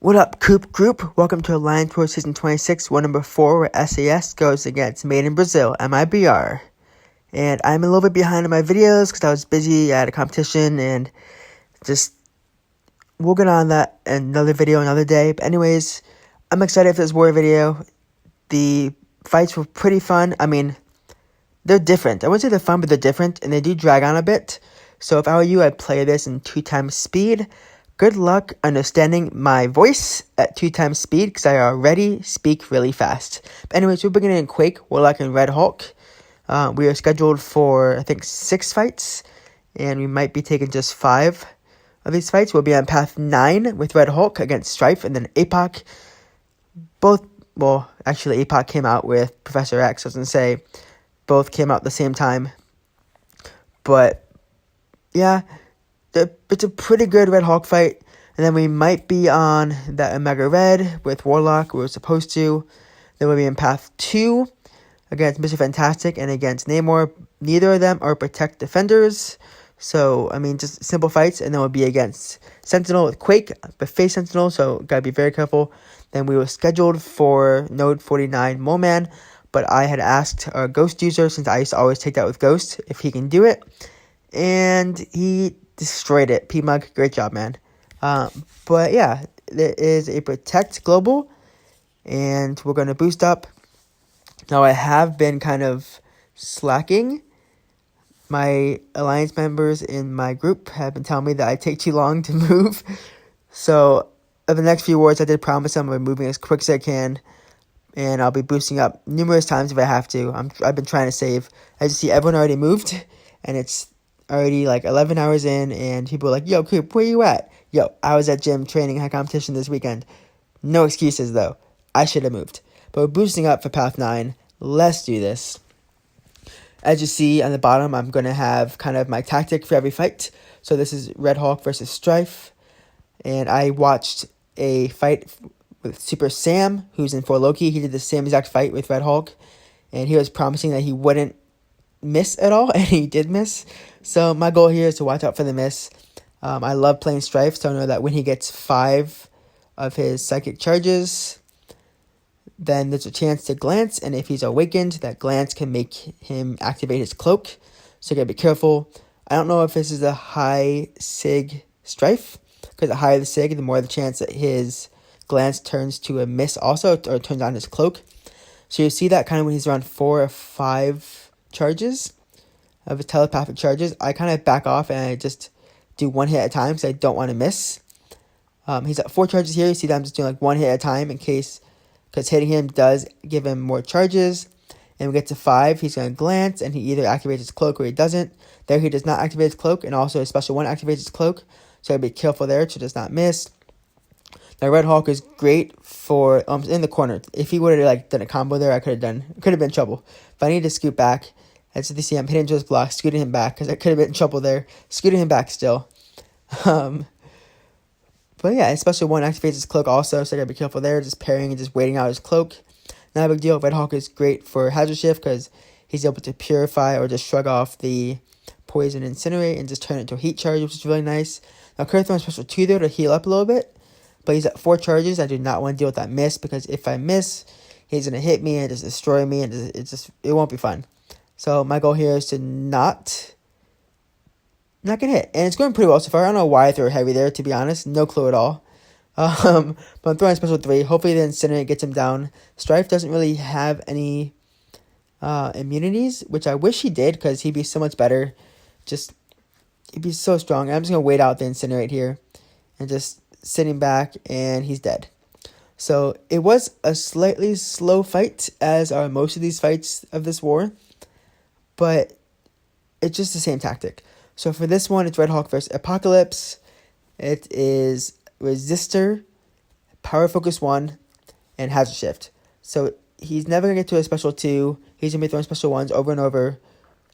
What up, Coop Group? Welcome to Alliance Tour Season 26, one number 4, where SAS goes against Made in Brazil, MiBr. And I'm a little bit behind on my videos because I was busy at a competition, and we'll get on that in another video another day. But anyways, I'm excited for this war video. The fights were pretty fun. I mean, they're different. I wouldn't say they're fun, but they're different, and they do drag on a bit. So if I were you, I'd play this in 2 times speed. Good luck understanding my voice at 2 times speed because I already speak really fast. But anyways, we're beginning in Quake, Warlock, and Red Hulk. We are scheduled for, I think, 6 fights, and we might be taking just 5 of these fights. We'll be on path 9 with Red Hulk against Strife, and then Mcoc. Actually, Mcoc came out with Professor X. I was going to say, both came out at the same time. But, yeah, it's a pretty good Red Hulk fight. And then we might be on that Omega Red with Warlock. We were supposed to. Then we'll be in path 2 against Mr. Fantastic and against Namor. Neither of them are protect defenders. So, I mean, just simple fights. And then we'll be against Sentinel with Quake, but face Sentinel, so gotta be very careful. Then we were scheduled for Node 49 Moleman, but I had asked our Ghost user, since I used to always take that with Ghost, if he can do it. And he destroyed it. P-Mug, great job, man. But yeah, there is a Protect Global, and we're going to boost up. Now, I have been kind of slacking. My Alliance members in my group have been telling me that I take too long to move. So, in the next few wars, I did promise them I'm moving as quick as I can, and I'll be boosting up numerous times if I have to. I've been trying to save. As you see, everyone already moved, and it's already like 11 hours in, and people are like, yo, Coop, where you at? Yo, I was at gym training high competition this weekend. No excuses, though. I should have moved. But we're boosting up for path 9. Let's do this. As you see on the bottom, I'm going to have kind of my tactic for every fight. So this is Red Hulk versus Strife. And I watched a fight with Super Sam, who's in For Loki. He did the same exact fight with Red Hulk. And he was promising that he wouldn't miss at all, and he did miss. So my goal here is to watch out for the miss. I love playing Strife, so I know that when he gets 5 of his psychic charges, then there's a chance to glance, and if he's awakened, that glance can make him activate his cloak. So you gotta be careful. I don't know if this is a high sig Strife, because the higher the sig, the more the chance that his glance turns to a miss also, or turns on his cloak. So you see that kind of when he's around 4 or 5 charges of his telepathic charges. I kind of back off and I just do 1 hit at a time because I don't want to miss. He's at 4 charges here. You see that I'm just doing like 1 hit at a time in case, because hitting him does give him more charges. And we get to 5, he's going to glance, and he either activates his cloak or he doesn't. There he does not activate his cloak, and also his special 1 activates his cloak. So I'd be careful there to just not miss. Now Red Hulk is great for in the corner. If he would have like done a combo there, I could have been in trouble. If I need to scoot back, as you see, I'm hitting into his block, scooting him back, because I could have been in trouble there. Scooting him back still. But yeah, especially 1 activates his cloak also, so I gotta be careful there, just parrying and just waiting out his cloak. Not a big deal. Red Hulk is great for hazard shift because he's able to purify or just shrug off the poison incinerate and just turn it into a heat charge, which is really nice. Now Curve Thorn special 2 there to heal up a little bit, but he's at 4 charges. I do not want to deal with that miss, because if I miss, he's gonna hit me and just destroy me, and it won't be fun. So my goal here is to not get hit. And it's going pretty well so far. I don't know why I threw heavy there, to be honest. No clue at all. But I'm throwing special 3. Hopefully the Incinerate gets him down. Strife doesn't really have any immunities, which I wish he did, because he'd be so much better. He'd be so strong. I'm just going to wait out the Incinerate here. And just sitting back, and he's dead. So it was a slightly slow fight, as are most of these fights of this war. But it's just the same tactic. So for this one, it's Red Hulk versus Apocalypse. It is Resistor, Power Focus 1, and Hazard Shift. So he's never going to get to a special 2. He's going to be throwing special 1s over and over.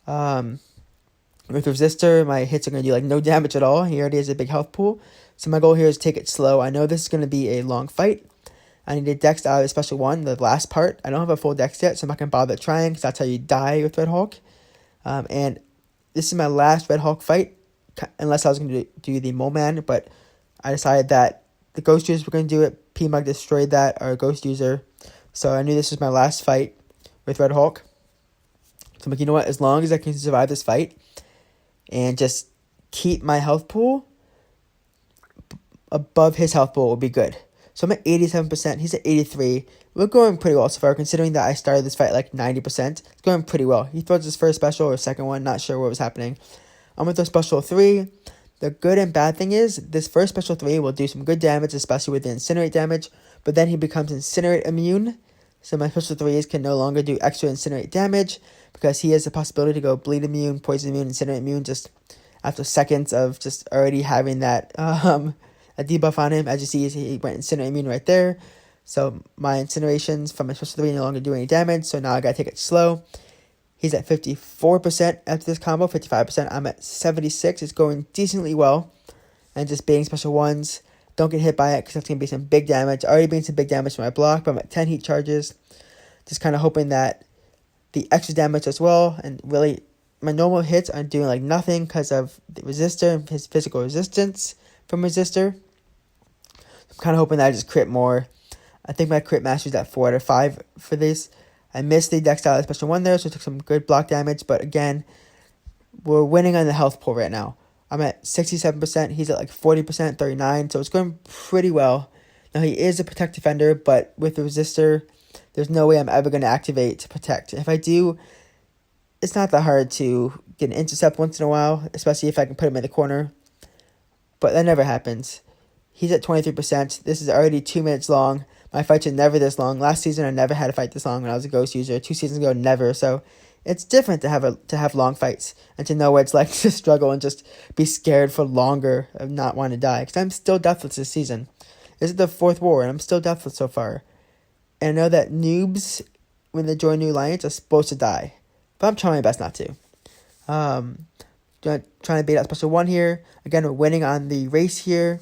With Resistor, my hits are going to do like no damage at all. He already has a big health pool. So my goal here is to take it slow. I know this is going to be a long fight. I need a dex out of the special 1, the last part. I don't have a full dex yet, so I'm not going to bother trying, because that's how you die with Red Hulk. And this is my last Red Hulk fight, unless I was going to do the Mole Man, but I decided that the ghost users were going to do it. Mcoc destroyed that, our ghost user. So I knew this was my last fight with Red Hulk. So I'm like, you know what? As long as I can survive this fight and just keep my health pool above his health pool will be good. So I'm at 87%. He's at 83%. We're going pretty well so far, considering that I started this fight like 90%. It's going pretty well. He throws his first special or second one. Not sure what was happening. I'm with the special 3. The good and bad thing is this first special 3 will do some good damage, especially with the incinerate damage. But then he becomes incinerate immune. So my special 3s can no longer do extra incinerate damage because he has the possibility to go bleed immune, poison immune, incinerate immune just after seconds of just already having that a debuff on him. As you see, he went incinerate immune right there. So my incinerations from my special 3 no longer do any damage. So now I gotta take it slow. He's at 54% after this combo, 55%. I'm at 76%. It's going decently well. And just baiting special 1s. Don't get hit by it because that's going to be some big damage. Already being some big damage for my block, but I'm at 10 heat charges. Just kind of hoping that the extra damage as well. And really, my normal hits are doing like nothing because of the resistor and his physical resistance from resistor. I'm kind of hoping that I just crit more. I think my crit mastery is at 4 out of 5 for this. I missed the dex style special 1 there, so I took some good block damage. But again, we're winning on the health pool right now. I'm at 67%. He's at like 40%, 39%. So it's going pretty well. Now, he is a protect defender, but with the resistor, there's no way I'm ever going to activate to protect. If I do, it's not that hard to get an intercept once in a while, especially if I can put him in the corner. But that never happens. He's at 23%. This is already 2 minutes long. My fights are never this long. Last season, I never had a fight this long when I was a ghost user. 2 seasons ago, never. So it's different to have long fights and to know what it's like to struggle and just be scared for longer of not wanting to die. Because I'm still deathless this season. This is the 4th war, and I'm still deathless so far. And I know that noobs, when they join new alliance, are supposed to die. But I'm trying my best not to. Trying to bait out special 1 here. Again, we're winning on the race here.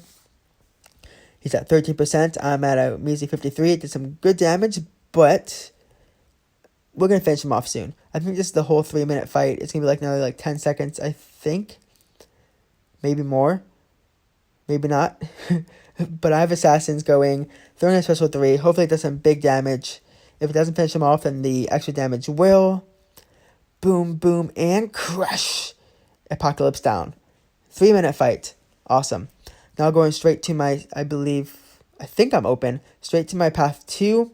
He's at 13%. I'm at a measly 53%. It did some good damage, but we're going to finish him off soon. I think this is the whole 3-minute fight. It's going to be like another like 10 seconds, I think. Maybe more. Maybe not. But I have assassins going, throwing a special 3. Hopefully it does some big damage. If it doesn't finish him off, then the extra damage will. Boom, boom, and crush. Apocalypse down. 3-minute fight. Awesome. Now going straight to my, I think I'm open. Straight to my path 2,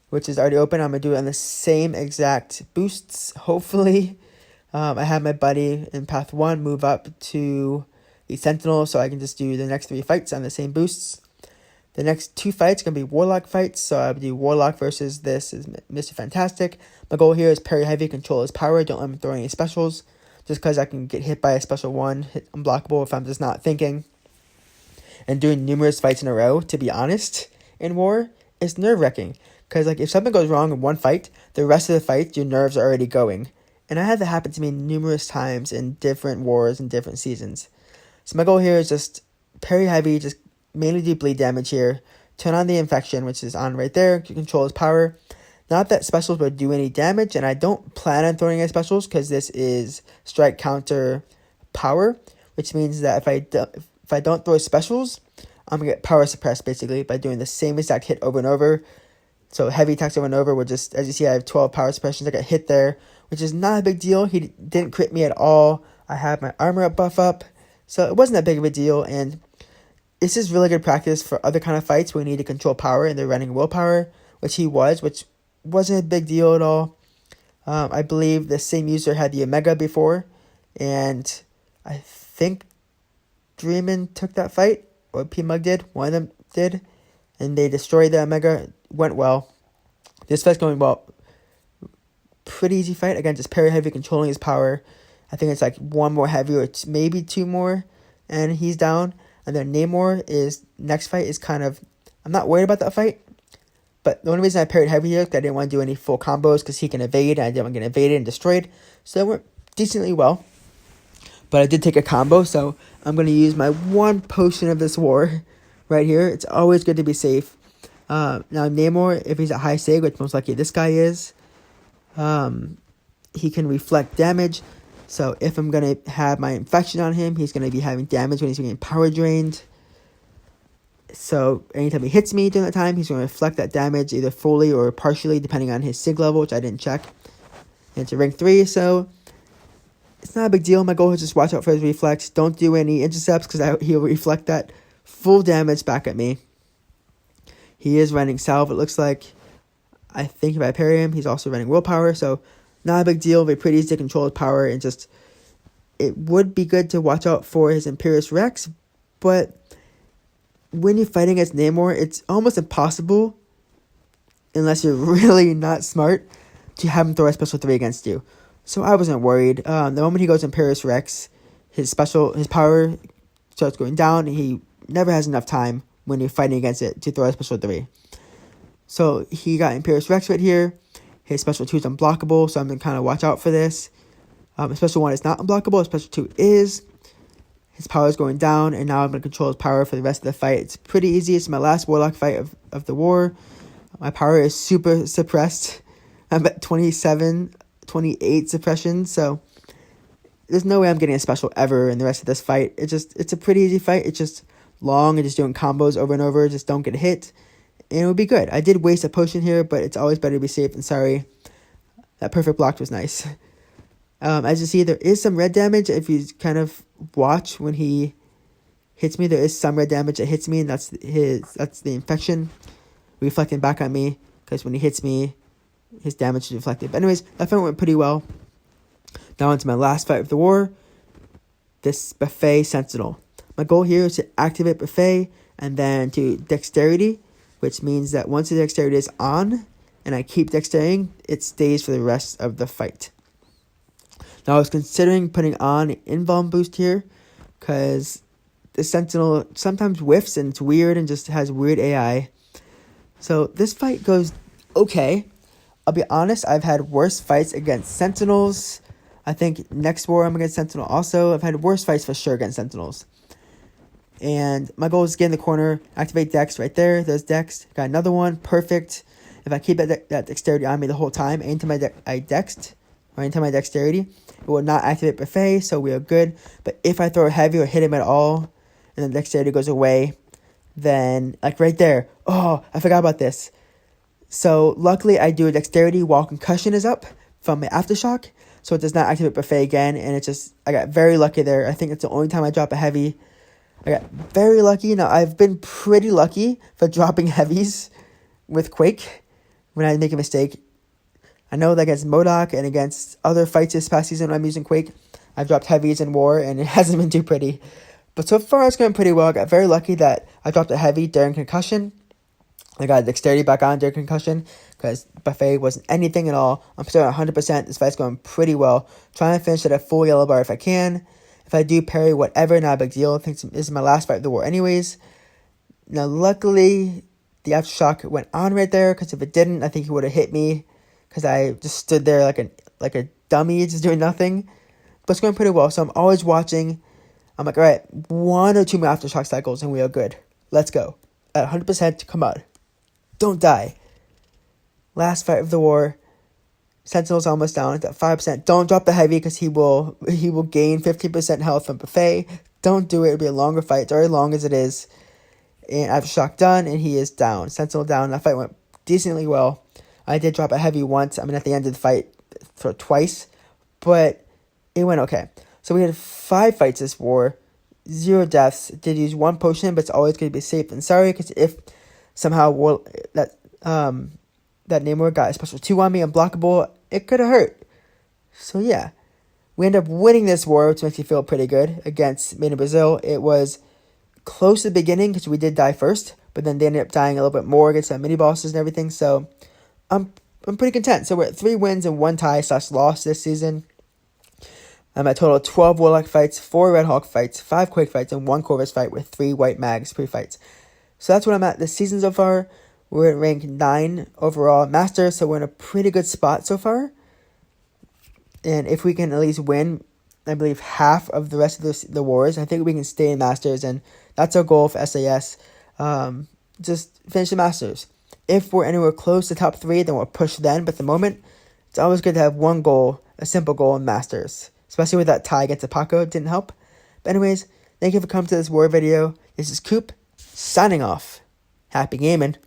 which is already open. I'm going to do it on the same exact boosts, hopefully. I have my buddy in path 1 move up to the Sentinel, so I can just do the next 3 fights on the same boosts. The next 2 fights are going to be Warlock fights, so I'll do Warlock versus this is Mr. Fantastic. My goal here is parry heavy, control his power, don't let him throw any specials, just because I can get hit by a special 1, hit unblockable if I'm just not thinking. And doing numerous fights in a row, to be honest, in war, is nerve-wracking. Because like if something goes wrong in one fight, the rest of the fight, your nerves are already going. And I had that happen to me numerous times in different wars and different seasons. So my goal here is just parry heavy, just mainly do bleed damage here. Turn on the infection, which is on right there, to control his power. Not that specials will do any damage, and I don't plan on throwing any specials because this is strike counter power, which means that if I don't throw specials, I'm going to get power suppressed basically by doing the same exact hit over and over. So heavy attacks over and over will just, as you see, I have 12 power suppressions. I got hit there, which is not a big deal. He didn't crit me at all. I have my armor up buff up. So it wasn't that big of a deal. And this is really good practice for other kind of fights where we need to control power and they're running willpower, which he was, which wasn't a big deal at all. I believe the same user had the Omega before. And I think Dreamin took that fight, or Mcoc did. One of them did. And they destroyed the Omega. Went well. This fight's going well. Pretty easy fight. Again, just parry heavy, controlling his power. I think it's like 1 more heavy or maybe 2 more. And he's down. And then Namor is, next fight is kind of, I'm not worried about that fight. But the only reason I parried heavy here is I didn't want to do any full combos because he can evade. And I didn't want to get evaded and destroyed. So it went decently well. But I did take a combo. So I'm going to use my 1 potion of this war right here. It's always good to be safe. Now Namor, if he's at high save, which most likely this guy is, he can reflect damage. So if I'm going to have my infection on him, he's going to be having damage when he's getting power drained. So anytime he hits me during that time, he's going to reflect that damage either fully or partially, depending on his sig level, which I didn't check. And it's a rank 3, so it's not a big deal. My goal is just watch out for his reflex. Don't do any intercepts because he'll reflect that full damage back at me. He is running salve, it looks like. I think if I parry him, he's also running willpower, so not a big deal. Very pretty easy to control his power, and just it would be good to watch out for his Imperious Rex, but when you're fighting against Namor, it's almost impossible, unless you're really not smart, to have him throw a special 3 against you. So I wasn't worried. The moment he goes Imperious Rex, his power starts going down. He never has enough time when you're fighting against it to throw a special 3. So he got Imperious Rex right here. His special 2 is unblockable, so I'm going to kind of watch out for this. His special 1 is not unblockable. His special 2 is. His power is going down, and now I'm going to control his power for the rest of the fight. It's pretty easy. It's my last Warlock fight of the war. My power is super suppressed. I'm at 27, 28 suppression, so there's no way I'm getting a special ever in the rest of this fight. It's a pretty easy fight. It's just long and just doing combos over and over. Just don't get hit, and it would be good. I did waste a potion here, but it's always better to be safe than sorry. That perfect block was nice. As you see, there is some red damage. If you kind of watch when he hits me, there is some red damage that hits me, and that's the infection reflecting back on me, because when he hits me, his damage is reflected. But anyways, that fight went pretty well. Now onto my last fight of the war, this Buffet Sentinel. My goal here is to activate Buffet and then to Dexterity, which means that once the Dexterity is on and I keep Dexterity, it stays for the rest of the fight. Now I was considering putting on an Invuln boost here, because the Sentinel sometimes whiffs and it's weird and just has weird AI. So this fight goes okay. I'll be honest, I've had worse fights against Sentinels. I think next war I'm against Sentinel also. I've had worse fights for sure against Sentinels. And my goal is to get in the corner, activate Dex right there. There's Dex. Got another one. Perfect. If I keep that Dexterity on me the whole time, anytime I Dexed, or anytime I Dexterity, it will not activate Buffet, so we are good. But if I throw a heavy or hit him at all, and then Dexterity goes away, then, like right there, oh, I forgot about this. So luckily I do a Dexterity while Concussion is up from my Aftershock, so it does not activate Buffet again, and I got very lucky there. I think it's the only time I drop a heavy. I got very lucky. Now, I've been pretty lucky for dropping heavies with Quake when I make a mistake. I know that against Mcoc and against other fights this past season when I'm using Quake, I've dropped heavies in war, and it hasn't been too pretty. But so far, it's going pretty well. I got very lucky that I dropped a heavy during Concussion. I got Dexterity back on during Concussion, because Buffet wasn't anything at all. I'm still at 100%. This fight's going pretty well. Trying to finish at a full yellow bar if I can. If I do parry, whatever, not a big deal. I think this is my last fight of the war anyways. Now, luckily, the Aftershock went on right there, because if it didn't, I think he would have hit me, because I just stood there like a dummy, just doing nothing. But it's going pretty well, so I'm always watching. I'm like, all right, 1 or 2 more Aftershock cycles, and we are good. Let's go. At 100%, come on. Don't die. Last fight of the war. Sentinel's almost down at 5%. Don't drop the heavy, because he will gain 15% health from Buffet. Don't do it. It'll be a longer fight. It's already long as it is. And Aftershock done, and he is down. Sentinel down. That fight went decently well. I did drop a heavy once. I mean, at the end of the fight for twice. But it went okay. So we had 5 fights this war. 0 deaths. Did use 1 potion, but it's always going to be safe and sorry, because if somehow that Namor got a special 2 on me, unblockable, it could have hurt. So yeah, we end up winning this war, which makes me feel pretty good against Made in Brazil. It was close to the beginning, because we did die first, but then they ended up dying a little bit more against the mini bosses and everything. So I'm pretty content. So we're at 3 wins and 1 tie / loss this season. I'm at a total of 12 Warlock fights, 4 Red Hawk fights, 5 Quake fights, and 1 Corvus fight with 3 White Mags pre-fights. So that's what I'm at this season so far. We're at rank 9 overall Master, so we're in a pretty good spot so far. And if we can at least win, I believe, half of the rest of the wars, I think we can stay in Masters, and that's our goal for SAS. Just finish the Masters. If we're anywhere close to top 3, then we'll push then, but at the moment, it's always good to have one goal, a simple goal in Masters. Especially with that tie against Paco, it didn't help. But anyways, thank you for coming to this war video. This is Coop, signing off. Happy gaming.